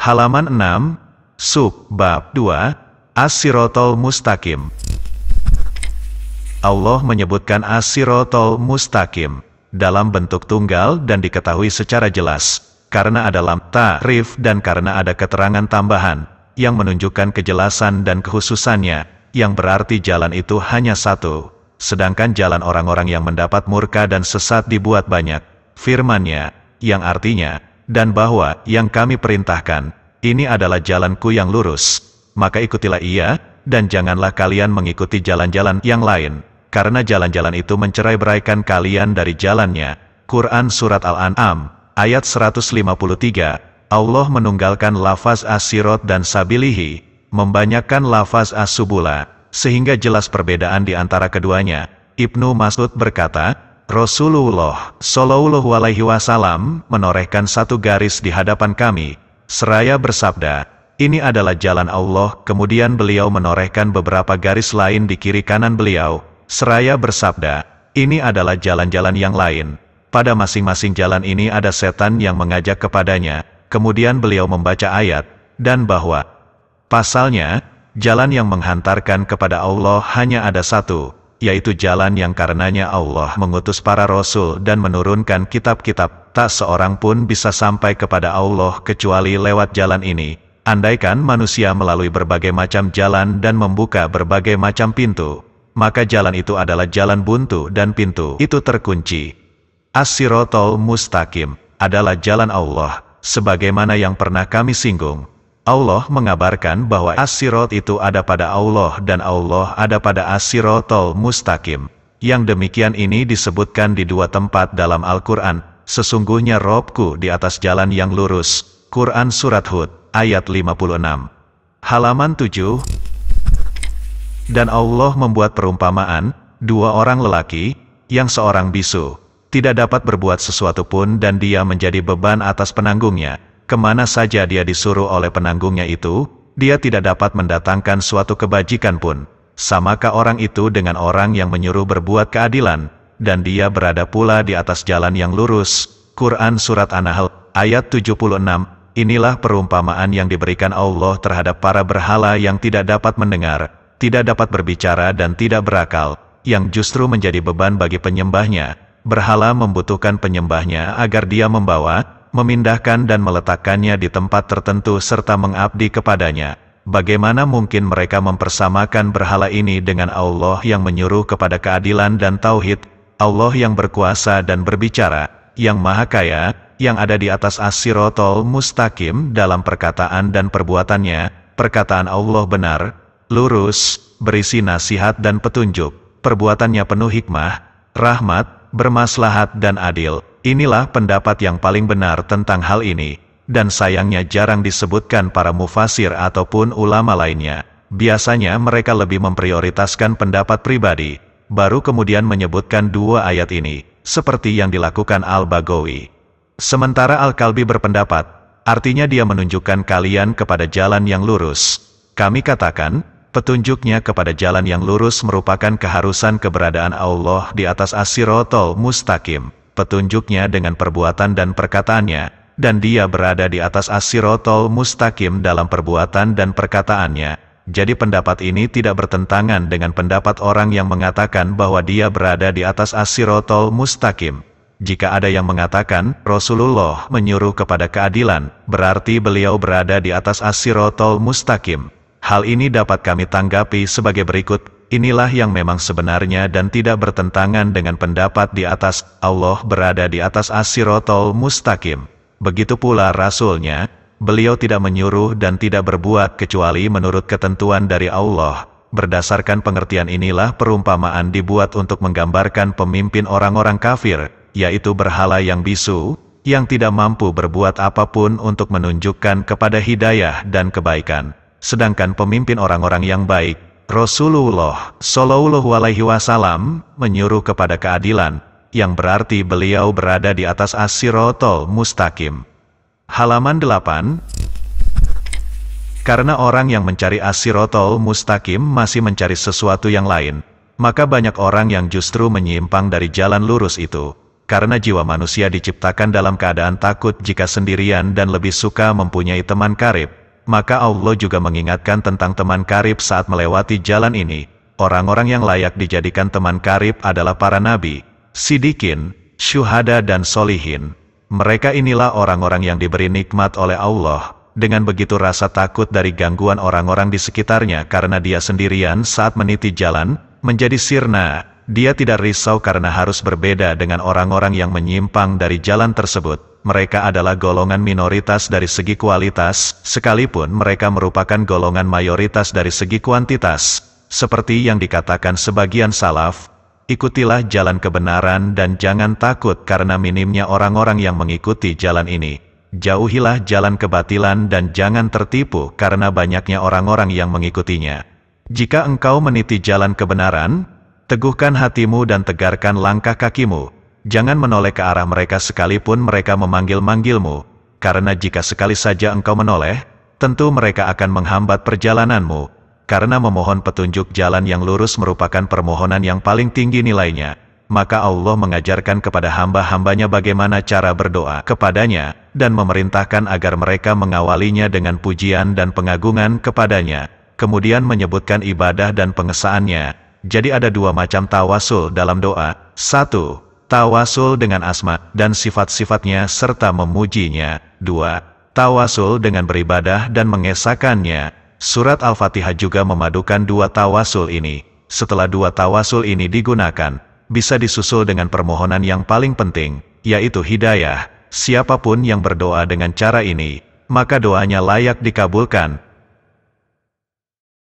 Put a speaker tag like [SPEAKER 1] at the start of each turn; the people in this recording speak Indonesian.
[SPEAKER 1] Halaman 6, Sub, Bab 2, As-Sirotol Mustaqim. Allah menyebutkan As-Sirotol Mustaqim dalam bentuk tunggal dan diketahui secara jelas, karena ada lam ta'rif dan karena ada keterangan tambahan, yang menunjukkan kejelasan dan kekhususannya, yang berarti jalan itu hanya satu, sedangkan jalan orang-orang yang mendapat murka dan sesat dibuat banyak. Firman-Nya, yang artinya, dan bahwa yang kami perintahkan, ini adalah jalanku yang lurus, maka ikutilah ia, dan janganlah kalian mengikuti jalan-jalan yang lain, karena jalan-jalan itu mencerai-beraikan kalian dari jalannya. Quran Surat Al-An'am, ayat 153, Allah menunggalkan lafaz as-sirot dan sabilihi, membanyakkan lafaz as-subula, sehingga jelas perbedaan di antara keduanya. Ibnu Mas'ud berkata, Rasulullah Shallallahu Alaihi Wasallam menorehkan satu garis di hadapan kami, seraya bersabda, ini adalah jalan Allah. Kemudian beliau menorehkan beberapa garis lain di kiri kanan beliau, seraya bersabda, ini adalah jalan-jalan yang lain. Pada masing-masing jalan ini ada setan yang mengajak kepadanya. Kemudian beliau membaca ayat, dan bahwa pasalnya, jalan yang menghantarkan kepada Allah hanya ada satu, yaitu jalan yang karenanya Allah mengutus para rasul dan menurunkan kitab-kitab. Tak seorang pun bisa sampai kepada Allah kecuali lewat jalan ini. Andaikan manusia melalui berbagai macam jalan dan membuka berbagai macam pintu, maka jalan itu adalah jalan buntu dan pintu itu terkunci. As-Sirotol Mustaqim adalah jalan Allah, sebagaimana yang pernah kami singgung. Allah mengabarkan bahwa As-Sirot itu ada pada Allah dan Allah ada pada As-Sirotol Mustaqim. Yang demikian ini disebutkan di dua tempat dalam Al-Quran. Sesungguhnya Robku di atas jalan yang lurus. Quran Surat Hud, ayat 56. Halaman 7. Dan Allah membuat perumpamaan, dua orang lelaki, yang seorang bisu, tidak dapat berbuat sesuatu pun dan dia menjadi beban atas penanggungnya. Kemana saja dia disuruh oleh penanggungnya itu, dia tidak dapat mendatangkan suatu kebajikan pun. Samakah orang itu dengan orang yang menyuruh berbuat keadilan, dan dia berada pula di atas jalan yang lurus. Quran Surat An-Nahl, ayat 76. Inilah perumpamaan yang diberikan Allah terhadap para berhala yang tidak dapat mendengar, tidak dapat berbicara dan tidak berakal, yang justru menjadi beban bagi penyembahnya. Berhala membutuhkan penyembahnya agar dia membawa, memindahkan dan meletakkannya di tempat tertentu serta mengabdi kepadanya. Bagaimana mungkin mereka mempersamakan berhala ini dengan Allah yang menyuruh kepada keadilan dan tauhid, Allah yang berkuasa dan berbicara, yang maha kaya, yang ada di atas As-Sirotol Mustaqim dalam perkataan dan perbuatannya. Perkataan Allah benar, lurus, berisi nasihat dan petunjuk, perbuatannya penuh hikmah, rahmat, bermaslahat dan adil. Inilah pendapat yang paling benar tentang hal ini, dan sayangnya jarang disebutkan para mufasir ataupun ulama lainnya. Biasanya mereka lebih memprioritaskan pendapat pribadi, baru kemudian menyebutkan dua ayat ini, seperti yang dilakukan Al-Baghawi. Sementara Al-Kalbi berpendapat, artinya dia menunjukkan kalian kepada jalan yang lurus. Kami katakan, petunjuknya kepada jalan yang lurus merupakan keharusan keberadaan Allah di atas As-Sirotol Mustaqim. Petunjuknya dengan perbuatan dan perkataannya, dan dia berada di atas As-Sirotol Mustaqim dalam perbuatan dan perkataannya. Jadi pendapat ini tidak bertentangan dengan pendapat orang yang mengatakan bahwa dia berada di atas As-Sirotol Mustaqim. Jika ada yang mengatakan Rasulullah menyuruh kepada keadilan, berarti beliau berada di atas As-Sirotol Mustaqim. Hal ini dapat kami tanggapi sebagai berikut. Inilah yang memang sebenarnya dan tidak bertentangan dengan pendapat di atas, Allah berada di atas As-Sirotol Mustaqim. Begitu pula Rasulnya, beliau tidak menyuruh dan tidak berbuat kecuali menurut ketentuan dari Allah. Berdasarkan pengertian inilah perumpamaan dibuat untuk menggambarkan pemimpin orang-orang kafir, yaitu berhala yang bisu, yang tidak mampu berbuat apapun untuk menunjukkan kepada hidayah dan kebaikan. Sedangkan pemimpin orang-orang yang baik, Rasulullah Shallallahu Alaihi Wasallam menyuruh kepada keadilan, yang berarti beliau berada di atas As-Sirotol Mustaqim. Halaman 8. Karena orang yang mencari As-Sirotol Mustaqim masih mencari sesuatu yang lain, maka banyak orang yang justru menyimpang dari jalan lurus itu. karena jiwa manusia diciptakan dalam keadaan takut jika sendirian dan lebih suka mempunyai teman karib. Maka Allah juga mengingatkan tentang teman karib saat melewati jalan ini. Orang-orang yang layak dijadikan teman karib adalah para nabi, sidikin, syuhada dan solihin. Mereka inilah orang-orang yang diberi nikmat oleh Allah. Dengan begitu rasa takut dari gangguan orang-orang di sekitarnya karena dia sendirian saat meniti jalan, menjadi sirna. Dia tidak risau karena harus berbeda dengan orang-orang yang menyimpang dari jalan tersebut. Mereka adalah golongan minoritas dari segi kualitas, sekalipun mereka merupakan golongan mayoritas dari segi kuantitas. Seperti yang dikatakan sebagian salaf, ikutilah jalan kebenaran dan jangan takut karena minimnya orang-orang yang mengikuti jalan ini. Jauhilah jalan kebatilan dan jangan tertipu karena banyaknya orang-orang yang mengikutinya. Jika engkau meniti jalan kebenaran, teguhkan hatimu dan tegarkan langkah kakimu. Jangan menoleh ke arah mereka sekalipun mereka memanggil-manggilmu, karena jika sekali saja engkau menoleh, tentu mereka akan menghambat perjalananmu, karena memohon petunjuk jalan yang lurus merupakan permohonan yang paling tinggi nilainya. Maka Allah mengajarkan kepada hamba-hambanya bagaimana cara berdoa kepadanya, dan memerintahkan agar mereka mengawalinya dengan pujian dan pengagungan kepadanya, kemudian menyebutkan ibadah dan pengesahannya. Jadi ada dua macam tawasul dalam doa. 1. Tawasul dengan asma dan sifat-sifatnya serta memujinya. 2. Tawasul dengan beribadah dan mengesahkannya. Surat Al-Fatihah juga memadukan dua tawasul ini. Setelah dua tawasul ini digunakan, bisa disusul dengan permohonan yang paling penting, yaitu hidayah. Siapapun yang berdoa dengan cara ini, maka doanya layak dikabulkan.